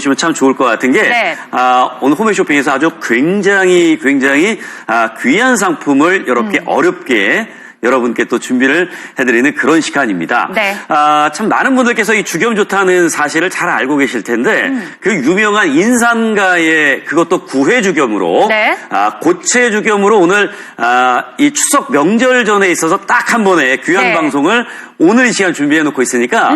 보시면 참 좋을 것 같은 게 네. 오늘 홈쇼핑에서 아주 굉장히 귀한 상품을 이렇게 어렵게 여러분께 또 준비를 해드리는 그런 시간입니다. 네. 참 많은 분들께서 이 주겸 좋다는 사실을 잘 알고 계실 텐데 그 유명한 인삼가의 그것도 구회주겸으로 네. 고체주겸으로 오늘 이 추석 명절 전에 있어서 딱 한 번에 귀한 네. 방송을 오늘 이 시간 준비해 놓고 있으니까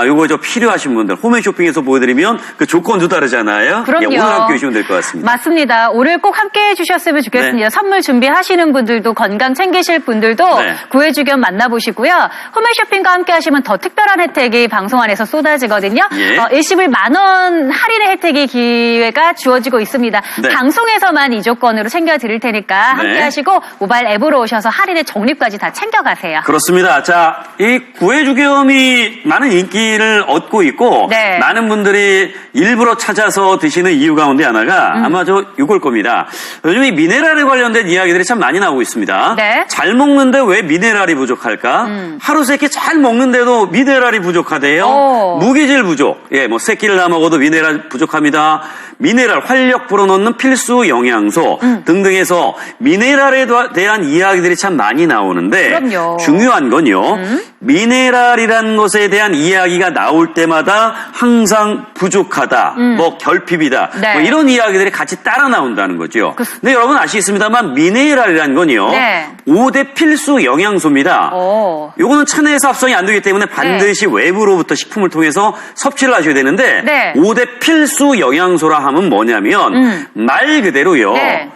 요거 필요하신 분들 홈쇼핑에서 보여드리면 그 조건도 다르잖아요. 그럼요. 오늘 함께 오시면 될 것 같습니다. 맞습니다. 오늘 꼭 함께 해주셨으면 좋겠습니다. 네. 선물 준비하시는 분들도 건강 챙기실 분들도 네. 구해주겸 만나보시고요. 홈쇼핑과 함께 하시면 더 특별한 혜택이 방송 안에서 쏟아지거든요. 예. 일시불 10,000원 할인의 혜택이 기회가 주어지고 있습니다. 네. 방송에서만 이 조건으로 챙겨드릴 테니까 함께 하시고 모바일 앱으로 오셔서 할인의 적립까지 다 챙겨가세요. 그렇습니다. 자, 이 구해주겸이 많은 인기를 얻고 있고 네. 많은 분들이 일부러 찾아서 드시는 이유 가운데 하나가 아마 이걸 겁니다. 요즘 이 미네랄에 관련된 이야기들이 참 많이 나오고 있습니다. 네. 잘 먹는데 왜 미네랄이 부족할까? 하루 세 끼 잘 먹는데도 미네랄이 부족하대요. 오. 무기질 부족. 예, 뭐 세 끼를 다 먹어도 미네랄 부족합니다. 미네랄, 활력 불어넣는 필수 영양소 등등해서 미네랄에 대한 이야기들이 참 많이 나오는데 그럼요. 중요한 건요. 미네랄이라는 것에 대한 이야기가 나올 때마다 항상 부족하다, 뭐 결핍이다, 네. 뭐 이런 이야기들이 같이 따라 나온다는 거죠. 근데 여러분 아시겠습니다만 미네랄이라는 건요. 네. 5대 필수 영양소입니다. 오. 요거는 체내에서 합성이 안 되기 때문에 반드시 외부로부터 식품을 통해서 섭취를 하셔야 되는데 네. 5대 필수 영양소라 하면 뭐냐면 말 그대로요. 네.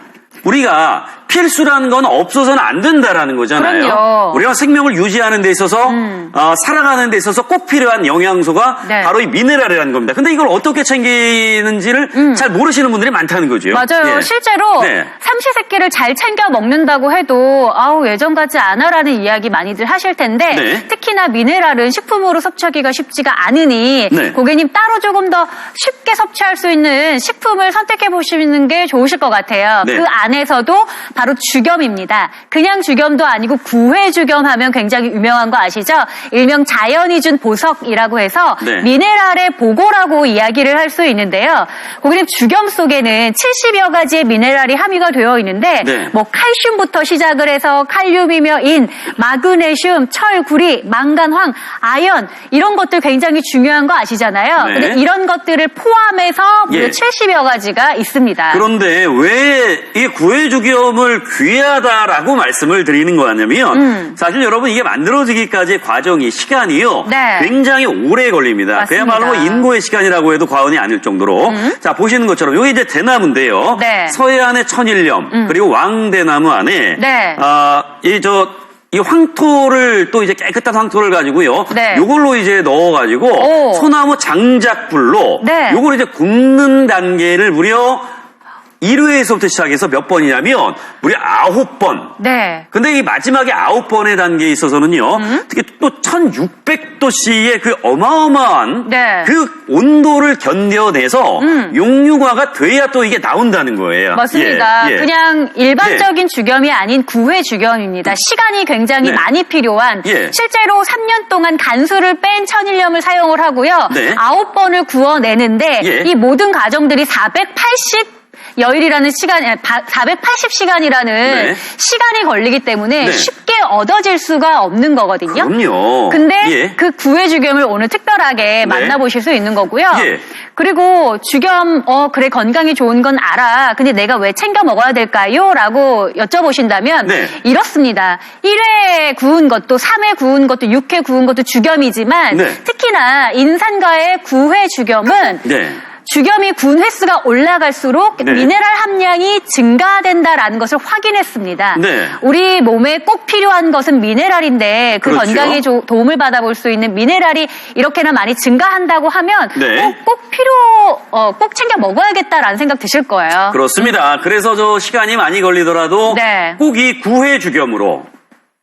우리가 필수라는 건 없어서는 안 된다라는 거잖아요. 그럼요. 우리가 생명을 유지하는 데 있어서 살아가는 데 있어서 꼭 필요한 영양소가 네. 바로 이 미네랄이라는 겁니다. 근데 이걸 어떻게 챙기는지를 잘 모르시는 분들이 많다는 거죠. 맞아요. 예. 실제로 네. 삼시세끼를 잘 챙겨 먹는다고 해도 예전 같지 않아라는 이야기 많이들 하실 텐데 네. 특히나 미네랄은 식품으로 섭취하기가 쉽지가 않으니 네. 고객님 따로 조금 더 쉽게 섭취할 수 있는 식품을 선택해 보시는 게 좋으실 것 같아요. 네. 그 안에서도 바로 주겸입니다. 그냥 주겸도 아니고 구회주겸 하면 굉장히 유명한 거 아시죠? 일명 자연이 준 보석이라고 해서 네. 미네랄의 보고라고 이야기를 할 수 있는데요. 고객님 주겸 속에는 70여 가지의 미네랄이 함유가 되어 있는데 네. 뭐 칼슘부터 시작을 해서 칼륨이며 인, 마그네슘, 철, 구리, 망간, 황, 아연 이런 것들 굉장히 중요한 거 아시잖아요. 네. 근데 이런 것들을 포함해서 무려 예. 70여 가지가 있습니다. 그런데 왜 이 구해주겸을 귀하다라고 말씀을 드리는 거냐면 사실 여러분 이게 만들어지기까지의 과정이 시간이요. 네. 굉장히 오래 걸립니다. 맞습니다. 그야말로 인고의 시간이라고 해도 과언이 아닐 정도로 자 보시는 것처럼 여기 이제 대나무인데요. 네. 서해안의 천일염 그리고 왕대나무 안에 네. 이 황토를 또 이제 깨끗한 황토를 가지고요. 네. 요걸로 이제 넣어가지고 오. 소나무 장작불로 네. 요걸 이제 굽는 단계를 무려 1회에서부터 시작해서 몇 번이냐면 무려 9번. 네. 근데 이 마지막에 9번의 단계에 있어서는요. 특히 또 1600도씨의 그 어마어마한 네. 그 온도를 견뎌내서 용융화가 돼야 또 이게 나온다는 거예요. 맞습니다. 예, 예. 그냥 일반적인 주겸이 아닌 구회주겸입니다. 시간이 굉장히 네. 많이 필요한 예. 실제로 3년 동안 간수를 뺀 천일염을 사용을 하고요. 네. 9번을 구워내는데 예. 이 모든 과정들이 480여일이라는 시간, 480시간이라는 네. 시간이 걸리기 때문에 네. 쉽게 얻어질 수가 없는 거거든요. 그럼요. 근데 예. 그 구회주겸을 오늘 특별하게 만나보실 수 있는 거고요. 예. 그리고 주겸, 그래, 건강이 좋은 건 알아. 근데 내가 왜 챙겨 먹어야 될까요? 라고 여쭤보신다면, 네. 이렇습니다. 1회 구운 것도, 3회 구운 것도, 6회 구운 것도 주겸이지만, 네. 특히나 인산과의 9회 주겸은, 네. 주겸이 군 횟수가 올라갈수록 네. 미네랄 함량이 증가된다라는 것을 확인했습니다. 네. 우리 몸에 꼭 필요한 것은 미네랄인데 그 그렇죠. 건강에 도움을 받아볼 수 있는 미네랄이 이렇게나 많이 증가한다고 하면 네. 꼭 챙겨 먹어야겠다라는 생각 드실 거예요. 그렇습니다. 그래서 시간이 많이 걸리더라도 네. 꼭 이 9회 주겸으로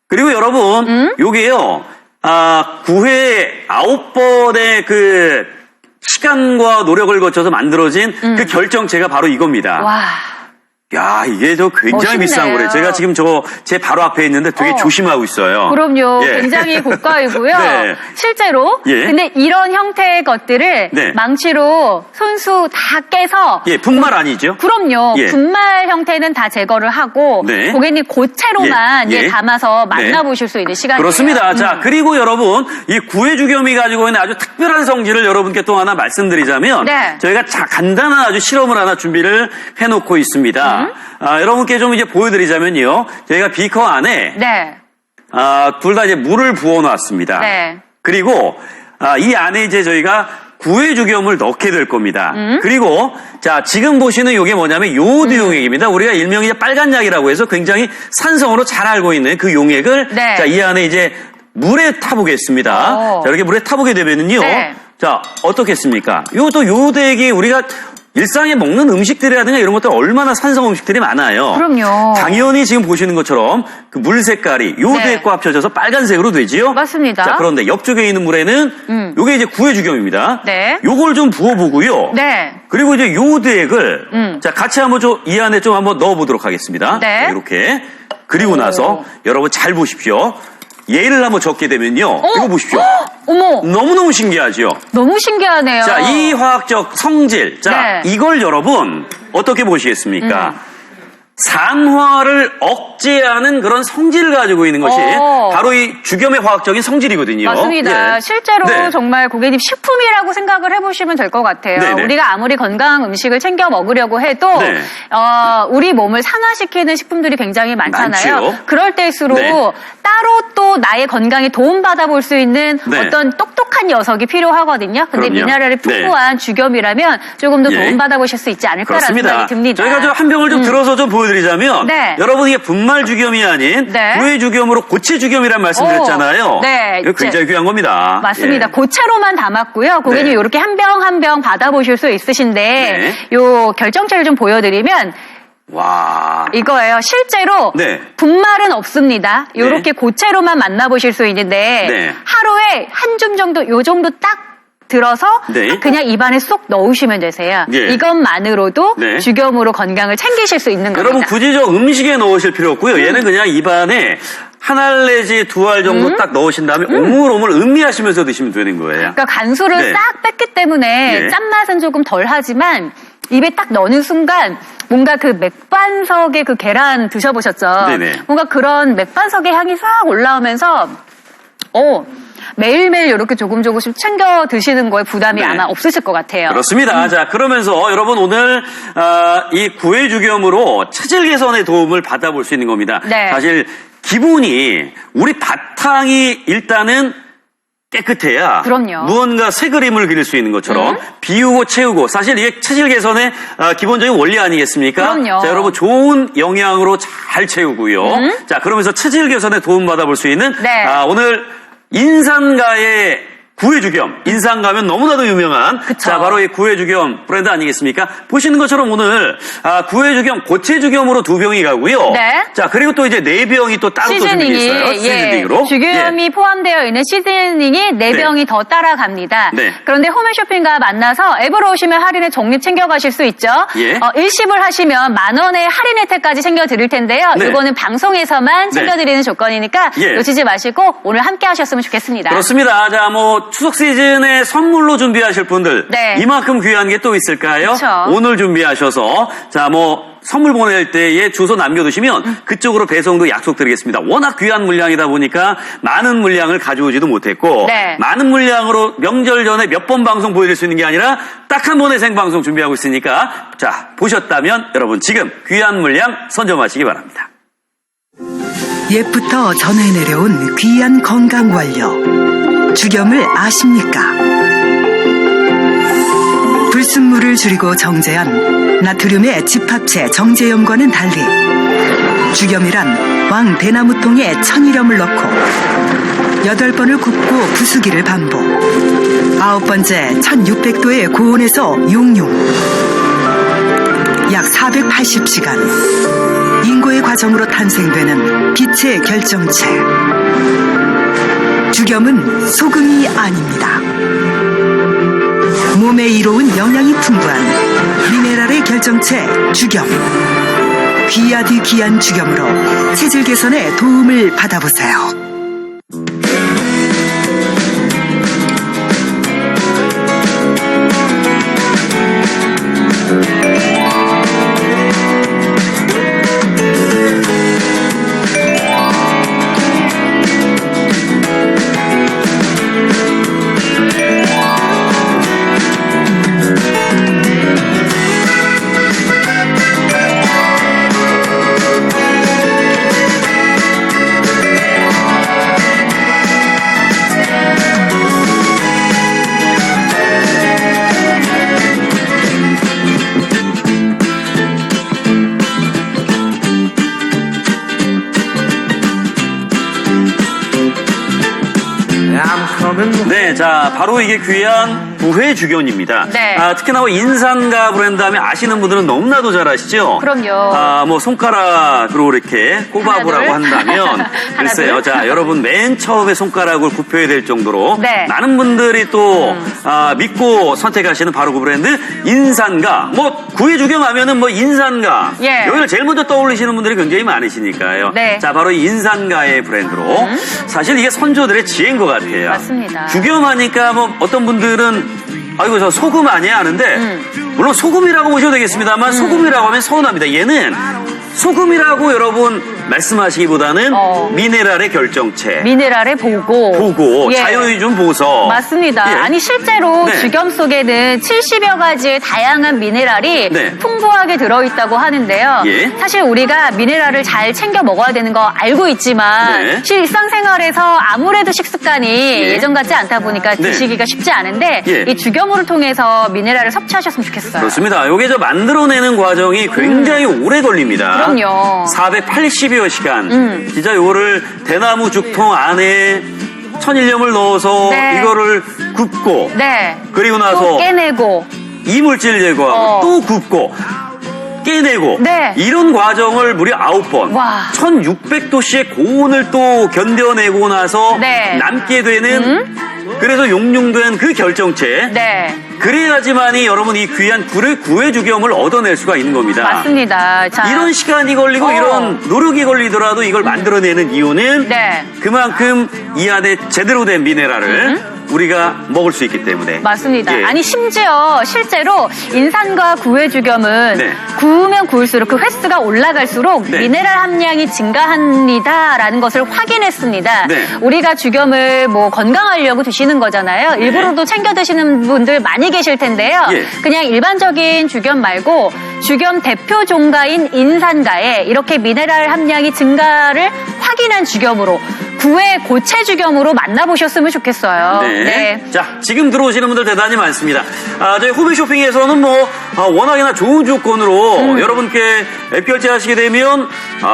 그리고 여러분 요게요 9회 9번의 그 시간과 노력을 거쳐서 만들어진 그 결정체가 바로 이겁니다. 와. 야, 이게 저 굉장히 멋있네요. 비싼 거래요. 제가 지금 제 바로 앞에 있는데 되게 조심하고 있어요. 그럼요. 예. 굉장히 고가이고요. 네. 실제로. 예. 근데 이런 형태의 것들을 네. 망치로 손수 다 깨서. 예, 분말 아니죠? 그럼요. 예. 분말 형태는 다 제거를 하고 네. 고객님 고체로만 예. 예. 담아서 네. 만나보실 수 있는 시간이에요. 그렇습니다. 자, 그리고 여러분, 이 구해주겸이 가지고 있는 아주 특별한 성질을 여러분께 또 하나 말씀드리자면, 네. 저희가 간단한 아주 실험을 하나 준비를 해놓고 있습니다. 여러분께 좀 이제 보여드리자면요, 저희가 비커 안에, 네. 둘 다 이제 물을 부어놨습니다. 네. 그리고, 이 안에 이제 저희가 구해주겸을 넣게 될 겁니다. 그리고 자 지금 보시는 이게 뭐냐면 요오드 용액입니다. 우리가 일명이 빨간 약이라고 해서 굉장히 산성으로 잘 알고 있는 그 용액을 네. 자 이 안에 이제 물에 타보겠습니다. 오. 자 이렇게 물에 타보게 되면은요. 네. 자 어떻겠습니까? 요것도 요오드액이 우리가 일상에 먹는 음식들이라든가 이런 것들 얼마나 산성 음식들이 많아요. 그럼요. 당연히 지금 보시는 것처럼 그 물 색깔이 요오드액과 합쳐져서 빨간색으로 되지요. 맞습니다. 자, 그런데 옆쪽에 있는 물에는 요게 이제 구해주겸입니다. 네. 요걸 좀 부어보고요. 네. 그리고 이제 요오드액을 자 같이 한번 이 안에 좀 한번 넣어보도록 하겠습니다. 네. 자, 이렇게 그리고 오. 나서 여러분 잘 보십시오. 얘를 한번 적게 되면요. 이거 보십시오. 어머, 너무너무 신기하죠. 너무 신기하네요. 자, 이 화학적 성질. 자, 네. 이걸 여러분 어떻게 보시겠습니까? 산화를 억제하는 그런 성질을 가지고 있는 것이 오. 바로 이 주겸의 화학적인 성질이거든요. 맞습니다. 예. 실제로 네. 정말 고객님 식품이라고 생각을 해보시면 될 것 같아요. 네네. 우리가 아무리 건강한 음식을 챙겨 먹으려고 해도 네. 우리 몸을 산화시키는 식품들이 굉장히 많잖아요. 많죠. 그럴 때일수록 네. 따로 또 나의 건강에 도움받아 볼 수 있는 네. 어떤 똑똑한 녀석이 필요하거든요. 근데 그럼요. 미네랄이 풍부한 주겸이라면 조금 더 예. 도움받아 보실 수 있지 않을까라는 그렇습니다. 생각이 듭니다. 저희가 좀 한 병을 좀 들어서 좀 보여드리자면 네. 여러분 이게 분말 주겸이 아닌 네. 구해 주겸으로 고체 주겸이란 말씀드렸잖아요. 네. 이거 굉장히 귀한 겁니다. 맞습니다. 예. 고체로만 담았고요. 고객님 네. 이렇게 한 병 한 병 받아보실 수 있으신데 네. 요 결정체를 좀 보여드리면 와. 이거예요. 실제로 네. 분말은 없습니다. 네. 이렇게 고체로만 만나보실 수 있는데 네. 하루에 한 줌 정도 요 정도 딱 들어서 네. 그냥 입안에 쏙 넣으시면 되세요. 예. 이것만으로도 네. 주겸으로 건강을 챙기실 수 있는 여러분 겁니다. 굳이 저 음식에 넣으실 필요 없고요. 얘는 그냥 입안에 한 알 내지 두 알 정도 딱 넣으신 다음에 오물오물 음미하시면서 드시면 되는 거예요. 그러니까 간수를 네. 싹 뺐기 때문에 예. 짠맛은 조금 덜하지만 입에 딱 넣는 순간 뭔가 그 맥반석의 그 계란 드셔보셨죠? 네네. 뭔가 그런 맥반석의 향이 싹 올라오면서 매일매일 이렇게 조금씩 챙겨 드시는 거에 부담이 네. 아마 없으실 것 같아요. 그렇습니다. 자, 그러면서 여러분 오늘 이 구해주겸으로 체질 개선에 도움을 받아볼 수 있는 겁니다. 네. 사실 기본이 우리 바탕이 일단은 깨끗해야 그럼요. 무언가 새 그림을 그릴 수 있는 것처럼 비우고 채우고 사실 이게 체질 개선의 기본적인 원리 아니겠습니까? 그럼요. 자, 여러분 좋은 영양으로 잘 채우고요. 자, 그러면서 체질 개선에 도움 받아볼 수 있는 네. 오늘 인산가의 구해주겸, 인산 가면 너무나도 유명한 그쵸. 자 바로 이 구해주겸 브랜드 아니겠습니까? 보시는 것처럼 오늘 구해주겸, 고체주겸으로 2병이 가고요. 네. 자 그리고 또 이제 4병이 또 따로 또 준비되어 있어요. 시즈닝으로. 주겸이 포함되어 있는 시즈닝이 4병이 더 따라갑니다. 네. 그런데 홈앤쇼핑과 만나서 앱으로 오시면 할인에 적립 챙겨가실 수 있죠. 예. 일십을 하시면 10,000원의 할인 혜택까지 챙겨드릴 텐데요. 네. 이거는 방송에서만 챙겨드리는 조건이니까 예. 놓치지 마시고 오늘 함께 하셨으면 좋겠습니다. 그렇습니다. 자, 뭐 추석 시즌에 선물로 준비하실 분들 네. 이만큼 귀한 게 또 있을까요? 그쵸. 오늘 준비하셔서 자, 뭐 선물 보낼 때에 주소 남겨두시면 그쪽으로 배송도 약속드리겠습니다. 워낙 귀한 물량이다 보니까 많은 물량을 가져오지도 못했고 네. 많은 물량으로 명절 전에 몇 번 방송 보여드릴 수 있는 게 아니라 딱 한 번의 생방송 준비하고 있으니까 자, 보셨다면 여러분 지금 귀한 물량 선점하시기 바랍니다. 옛부터 전해 내려온 귀한 건강 원료 주겸을 아십니까? 불순물을 줄이고 정제한 나트륨의 집합체 정제염과는 달리 주겸이란 왕 대나무통에 천일염을 넣고 8번을 굽고 부수기를 반복 9번째 1600도의 고온에서 용융 약 480시간 인고의 과정으로 탄생되는 빛의 결정체 주겸은 소금이 아닙니다. 몸에 이로운 영양이 풍부한 미네랄의 결정체 주겸 귀하디 귀한 죽염으로 체질 개선에 도움을 받아보세요. 네, 자, 바로 이게 귀한 부회주견입니다. 네. 특히나 뭐 인산가 브랜드 하면 아시는 분들은 너무나도 잘 아시죠? 그럼요. 뭐 손가락으로 이렇게 꼽아보라고 하나, 둘. 한다면 글쎄요. 둘. 자, 여러분 맨 처음에 손가락을 굽혀야 될 정도로 네. 많은 분들이 또 믿고 선택하시는 바로 그 브랜드 인산가. 뭐 구회주겸 하면은 뭐 인산가. 예. 여기를 제일 먼저 떠올리시는 분들이 굉장히 많으시니까요. 네. 자, 바로 이 인산가의 브랜드로 사실 이게 선조들의 지혜인 것 같아요. 맞습니다. 주겸하니까 뭐 어떤 분들은 아이고 저 소금 아니야 하는데 물론 소금이라고 보셔도 되겠습니다만 소금이라고 하면 서운합니다. 얘는 소금이라고 여러분 말씀하시기보다는 미네랄의 결정체. 미네랄의 보고. 예. 자연이 준 보석. 맞습니다. 예. 아니 실제로 네. 주겸 속에는 70여 가지의 다양한 미네랄이 네. 풍부하게 들어있다고 하는데요. 예. 사실 우리가 미네랄을 잘 챙겨 먹어야 되는 거 알고 있지만 네. 일상생활에서 아무래도 식습관이 예전 같지 않다 보니까 네. 드시기가 쉽지 않은데 예. 이 주겸을 통해서 미네랄을 섭취하셨으면 좋겠어요. 그렇습니다. 요게 저 만들어내는 과정이 굉장히 오래 걸립니다. 그럼요. 480여 시간. 진짜 요거를 대나무 죽통 안에 천일염을 넣어서 네. 이거를 굽고 네. 그리고 또 나서 깨내고 이물질 제거하고 또 굽고 깨내고 네. 이런 과정을 무려 9번 와. 1600도씨의 고온을 또 견뎌내고 나서 네. 남게 되는 그래서 용융된 그 결정체 네. 그래야지만이 여러분 이 귀한 구회주겸을 얻어낼 수가 있는 겁니다. 맞습니다. 자, 이런 시간이 걸리고 이런 노력이 걸리더라도 이걸 만들어내는 이유는 네. 그만큼 이 안에 제대로 된 미네랄을 우리가 먹을 수 있기 때문에. 맞습니다. 예. 아니 심지어 실제로 인산과 구회주겸은 네. 구우면 구울수록 그 횟수가 올라갈수록 네. 미네랄 함량이 증가합니다라는 것을 확인했습니다. 네. 우리가 주겸을 뭐 건강하려고 드시는 거잖아요. 일부러도 챙겨 드시는 분들 많이 계실 텐데요. 예. 그냥 일반적인 주겸 말고 주겸 대표 종가인 인산가에 이렇게 미네랄 함량이 증가를 확인한 주겸으로 구회 고체 주겸으로 만나보셨으면 좋겠어요. 네. 자, 지금 들어오시는 분들 대단히 많습니다. 저희 후배 쇼핑에서는 뭐, 워낙이나 좋은 조건으로 여러분께 앱 결제하시게 되면,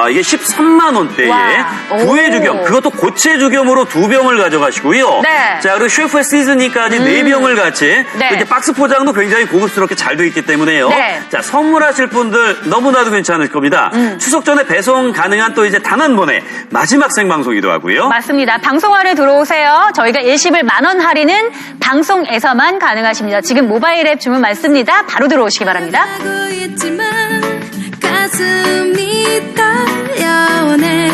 이게 13만원대에 와. 구회주겸, 그것도 고체주겸으로 2병을 가져가시고요. 네. 자, 그리고 셰프의 시즈니까지 4병을 같이, 네. 이렇게 박스 포장도 굉장히 고급스럽게 잘 되어 있기 때문에요. 네. 자, 선물하실 분들 너무나도 괜찮을 겁니다. 추석 전에 배송 가능한 또 이제 단 한 번에 마지막 생방송이기도 하고요. 맞습니다. 방송화를 들어오세요. 저희가 일시불 10,000원 할인은 방송에서만 가능하십니다. 지금 모바일 앱 주문 많습니다. 바로 들어오시기 바랍니다. 하고 있지만 가슴이 떨려오네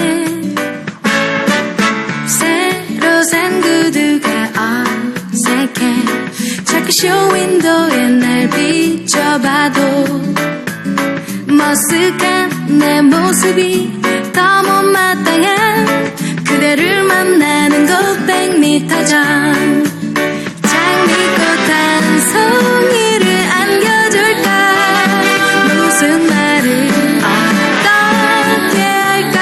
새로 산 구두가 어색해 자꾸 쇼윈도에 날 비춰봐도 머쓱한 내 모습이 더 못마땅한 그대를 만나는 곳 100m 전 장미꽃 한 송이를 안겨줄까 무슨 말을 어떻게 할까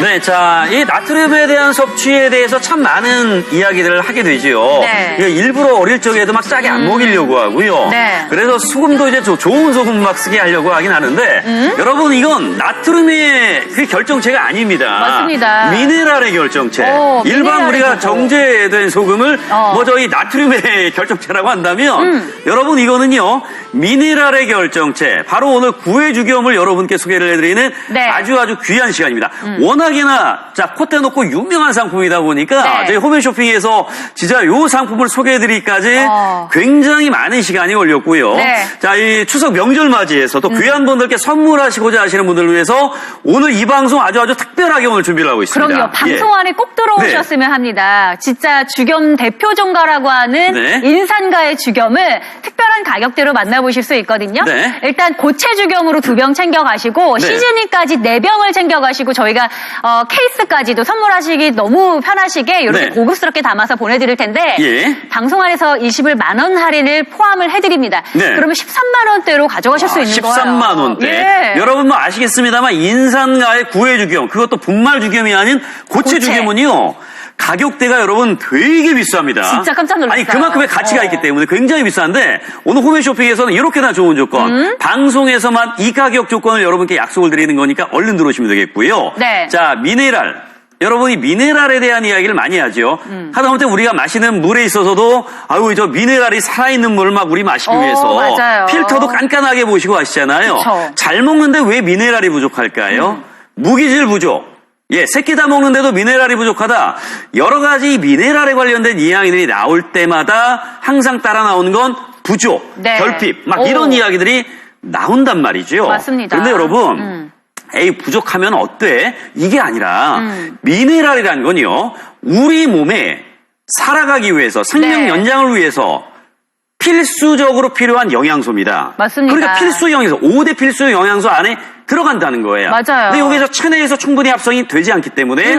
네, 자, 이 나트륨에 대한 섭취에 대해서 참 많은 이야기들을 하게 되지요. 네. 이거 일부러 어릴 적에도 막 짜게 안 먹이려고 하고요. 네. 그래서 소금도 이제 좋은 소금 막 쓰게 하려고 하긴 하는데, 여러분, 이건 나트륨의 그 결정체가 아닙니다. 맞습니다. 미네랄의 결정체. 일반 미네랄의 우리가 거고. 정제된 소금을 뭐 저희 나트륨의 결정체라고 한다면, 여러분, 이거는요, 미네랄의 결정체. 바로 오늘 구회주겸을 여러분께 소개를 해드리는 네. 아주 귀한 시간입니다. 워낙이나 너무나 자 콧대 놓고 유명한 상품이다 보니까 네. 저희 홈앤쇼핑에서 진짜 요 상품을 소개해드리기까지 굉장히 많은 시간이 걸렸고요. 네. 자, 이 추석 명절 맞이해서 또 귀한 분들께 선물하시고자 하시는 분들을 위해서 오늘 이 방송 아주 특별하게 오늘 준비를 하고 있습니다. 그럼요. 방송 안에 꼭 들어오셨으면 합니다. 진짜 주겸 대표 종가라고 하는 네. 인산가의 주겸을 특별한 가격대로 만나보실 수 있거든요. 네. 일단 고체 주겸으로 2병 챙겨가시고 네. 시즈닝까지 4병을 챙겨가시고 저희가 케이스까지도 선물하시기 너무 편하시게 이렇게 네. 고급스럽게 담아서 보내드릴 텐데 예. 방송 안에서 20을 10,000원 할인을 포함을 해드립니다. 네. 그러면 13만 원대로 가져가실 수 있는 거예요. 13만 원대. 예. 여러분 뭐 아시겠습니다만 인산가의 구해 주겸, 그것도 분말 주겸이 아닌 고체 고체. 주겸은요. 가격대가 여러분 되게 비쌉니다. 진짜 깜짝 놀랐어요. 아니 그만큼의 가치가 있기 때문에 굉장히 비싼데 오늘 홈앤쇼핑에서는 이렇게나 좋은 조건, 방송에서만 이 가격 조건을 여러분께 약속을 드리는 거니까 얼른 들어오시면 되겠고요. 네. 자, 미네랄. 여러분이 미네랄에 대한 이야기를 많이 하죠. 하다못해 우리가 마시는 물에 있어서도 아유 저 미네랄이 살아있는 물을 막 우리 마시기 위해서 맞아요. 필터도 깐깐하게 보시고 하시잖아요. 그쵸. 잘 먹는데 왜 미네랄이 부족할까요? 무기질 부족. 예, 새끼 다 먹는데도 미네랄이 부족하다. 여러 가지 미네랄에 관련된 이야기들이 나올 때마다 항상 따라 나오는 건 부족, 네. 결핍, 막 오. 이런 이야기들이 나온단 말이죠. 맞습니다. 그런데 여러분, 에이 부족하면 어때? 이게 아니라 미네랄이라는 건요. 우리 몸에 살아가기 위해서 생명 네. 연장을 위해서 필수적으로 필요한 영양소입니다. 맞습니다. 그러니까 필수 영양소, 5대 필수 영양소 안에 들어간다는 거예요. 맞아요. 근데 여기서 체내에서 충분히 합성이 되지 않기 때문에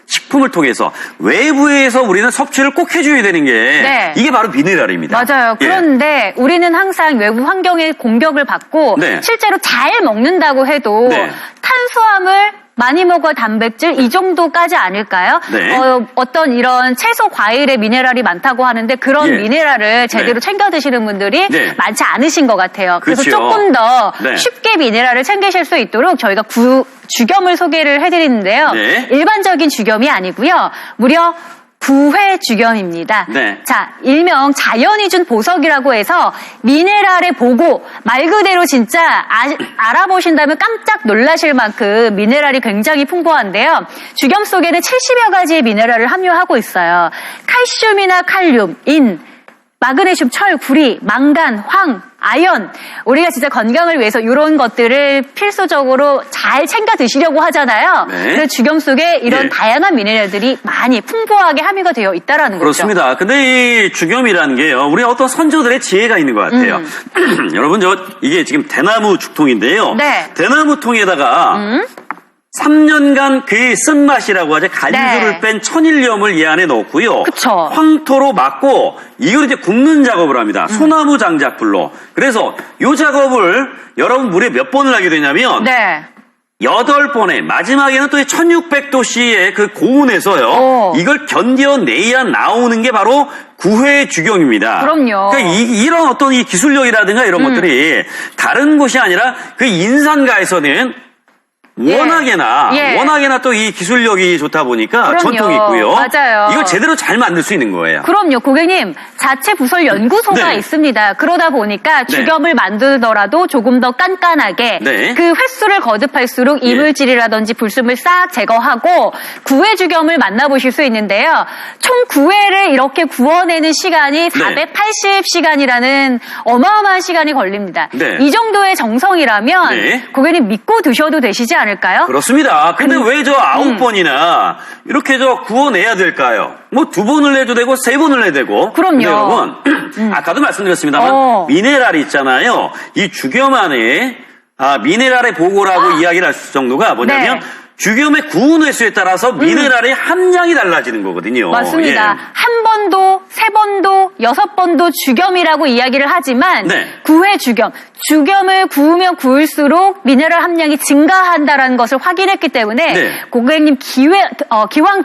식품을 통해서 외부에서 우리는 섭취를 꼭 해줘야 되는 게 네. 이게 바로 미네랄입니다. 맞아요. 예. 그런데 우리는 항상 외부 환경의 공격을 받고 네. 실제로 잘 먹는다고 해도 네. 탄수화물 많이 먹어 단백질 이 정도까지 아닐까요? 네. 어떤 이런 채소 과일에 미네랄이 많다고 하는데 그런 예. 미네랄을 제대로 네. 챙겨 드시는 분들이 네. 많지 않으신 것 같아요. 그래서 그렇죠. 조금 더 네. 쉽게 미네랄을 챙기실 수 있도록 저희가 주겸을 소개를 해드리는데요. 네. 일반적인 주겸이 아니고요. 무려 9회 주겸입니다. 네. 자, 일명 자연이 준 보석이라고 해서 미네랄의 보고 말 그대로 진짜 알아보신다면 깜짝 놀라실 만큼 미네랄이 굉장히 풍부한데요. 주겸 속에는 70여 가지의 미네랄을 함유하고 있어요. 칼슘이나 칼륨, 인, 마그네슘, 철, 구리, 망간, 황, 아연. 우리가 진짜 건강을 위해서 이런 것들을 필수적으로 잘 챙겨 드시려고 하잖아요. 네. 그래서 주겸 속에 이런 예. 다양한 미네랄들이 많이 풍부하게 함유가 되어 있다라는 거죠. 그렇습니다. 근데 이 주겸이라는 게요, 우리 어떤 선조들의 지혜가 있는 것 같아요. 여러분, 이게 지금 대나무 죽통인데요. 네. 대나무 통에다가 3년간 그 쓴맛이라고 하죠. 간주를 네. 뺀 천일염을 이 안에 넣고요. 그쵸. 황토로 막고 이걸 이제 굽는 작업을 합니다. 소나무 장작불로. 그래서 이 작업을 여러분 무려 몇 번을 하게 되냐면 네. 8번에 마지막에는 또 1600도씨의 그 고온에서요. 오. 이걸 견뎌내야 나오는 게 바로 9회 주경입니다. 그럼요. 그러니까 이런 어떤 이 기술력이라든가 이런 것들이 다른 곳이 아니라 그 인산가에서는 예. 워낙에나 또 이 기술력이 좋다 보니까 그럼요. 전통이 있고요. 맞아요. 이거 제대로 잘 만들 수 있는 거예요. 그럼요, 고객님. 자체 부설 연구소가 네. 있습니다. 그러다 보니까 네. 주겸을 만들더라도 조금 더 깐깐하게 네. 그 횟수를 거듭할수록 예. 이물질이라든지 불순물 싹 제거하고 9회 주겸을 만나보실 수 있는데요. 총 9회를 이렇게 구워내는 시간이 480시간이라는 어마어마한 시간이 걸립니다. 네. 이 정도의 정성이라면 네. 고객님 믿고 드셔도 되시지 않을까요? 그렇습니다. 근데 왜 저 9번이나 이렇게 저 구워내야 될까요? 뭐 2번을 내도 되고 3번을 내도 되고. 그럼요. 근데 여러분, 아까도 말씀드렸습니다만 미네랄이 있잖아요. 이 주겸 안에 미네랄의 보고라고 이야기를 할 수 있을 정도가 뭐냐면 네. 주겸의 구운 횟수에 따라서 미네랄의 함량이 달라지는 거거든요. 맞습니다. 예. 한 번도, 3번도, 6번도 주겸이라고 이야기를 하지만 네. 9회 주겸, 주겸을 구우면 구울수록 미네랄 함량이 증가한다는 것을 확인했기 때문에 네. 고객님 기왕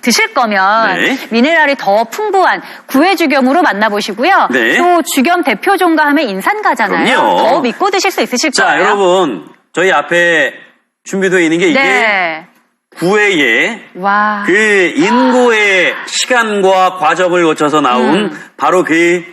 드실 거면 네. 미네랄이 더 풍부한 9회 주겸으로 만나보시고요. 네. 또 주겸 대표 종가 하면 인산가잖아요. 그럼요. 더 믿고 드실 수 있으실 자, 거예요. 여러분, 저희 앞에 준비되어 있는 게 이게 네. 9회에 와. 그 인고의 시간과 과정을 거쳐서 나온 바로 그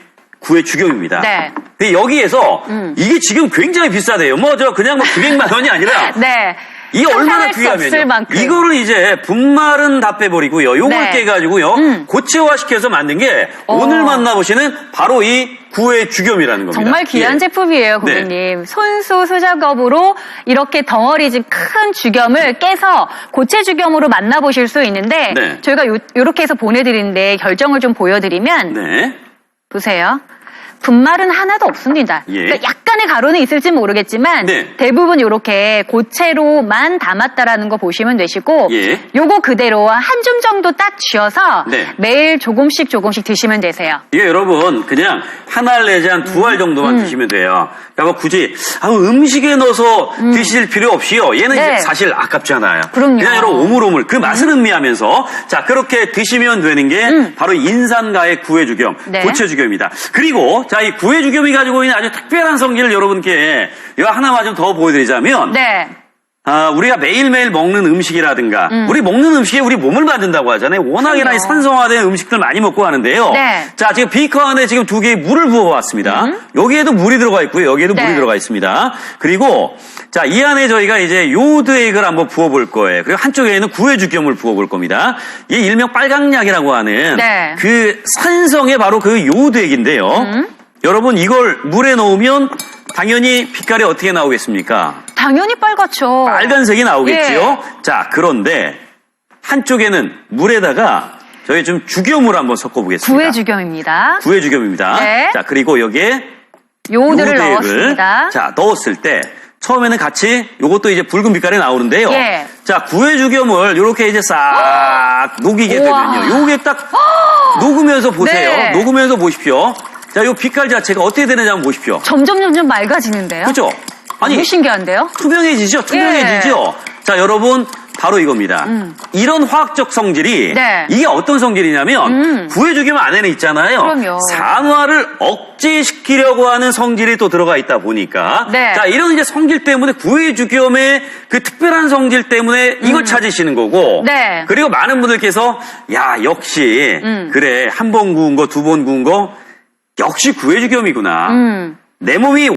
9회 주경입니다. 네. 근데 여기에서 이게 지금 굉장히 비싸대요. 그냥 900만 원이 아니라 네. 이게 얼마나 상상할 수 없을 귀하면요. 만큼. 이거를 이제 분말은 다 빼버리고요. 요걸 네. 깨가지고요. 고체화시켜서 만든 게 오늘 만나보시는 바로 이 구의 죽염이라는 겁니다. 정말 귀한 예. 제품이에요, 고객님. 손수 수작업으로 이렇게 덩어리진 큰 죽염을 깨서 고체 죽염으로 만나보실 수 있는데 네. 저희가 이렇게 해서 보내드리는데 결정을 좀 보여드리면 네. 보세요. 분말은 하나도 없습니다. 예. 그러니까 약간의 가루는 있을지 모르겠지만 네. 대부분 이렇게 고체로만 담았다라는 거 보시면 되시고 예. 요거 그대로 한 줌 정도 딱 쥐어서 네. 매일 조금씩 드시면 되세요. 이게 여러분 그냥 한 알 내지 한 두 알 정도만 드시면 돼요. 그러니까 굳이 음식에 넣어서 드실 필요 없이요. 얘는 네. 이제 사실 아깝잖아요. 그럼요. 그냥 여러분 오물오물 그 맛은 음미하면서 자 그렇게 드시면 되는 게 바로 인산가의 구해죽염, 네. 고체죽염입니다. 그리고 자 이 구해죽염이 가지고 있는 아주 특별한 성질을 여러분께 이거 하나만 좀 더 보여드리자면 네. 우리가 매일매일 먹는 음식이라든가 우리 먹는 음식에 우리 몸을 만든다고 하잖아요. 워낙에나 이 산성화된 음식들 많이 먹고 하는데요. 네. 자, 지금 비커 안에 지금 2개의 물을 부어봤습니다. 여기에도 물이 들어가 있고요. 여기에도 네. 물이 들어가 있습니다. 그리고 자, 이 안에 저희가 이제 요드액을 한번 부어볼 거예요. 그리고 한쪽에는 구해죽염을 부어볼 겁니다. 이게 일명 빨강약이라고 하는 네. 그 산성의 바로 그 요드액인데요. 여러분 이걸 물에 넣으면 당연히 빛깔이 어떻게 나오겠습니까? 당연히 빨갛죠. 빨간색이 나오겠지요. 예. 자, 그런데 한쪽에는 물에다가 저희 좀 죽염을 한번 섞어보겠습니다. 구해죽염입니다. 구해죽염입니다. 네. 자, 그리고 여기에 요오드를 요오드액을 넣었습니다. 자, 넣었을 때 처음에는 같이 요것도 이제 붉은 빛깔이 나오는데요. 예. 자, 구해죽염을 이렇게 이제 싹 녹이게 우와. 되면요. 요게 딱 녹으면서 보세요. 네. 녹으면서 보십시오. 자, 요 빛깔 자체가 어떻게 되는지 한번 보십시오. 점점 맑아지는데요. 그렇죠? 아니, 너무 신기한데요? 투명해지죠? 투명해지죠? 자, 여러분, 바로 이겁니다. 이런 화학적 성질이, 네. 이게 어떤 성질이냐면, 구해죽염 안에는 있잖아요. 그럼요. 산화를 억제시키려고 하는 성질이 또 들어가 있다 보니까, 네. 자, 이런 이제 성질 때문에 구해죽염의 그 특별한 성질 때문에 이걸 찾으시는 거고, 네. 그리고 많은 분들께서, 야, 역시, 그래, 한 번 구운 거, 두 번 구운 거, 역시 구해죽염이구나. 내 몸이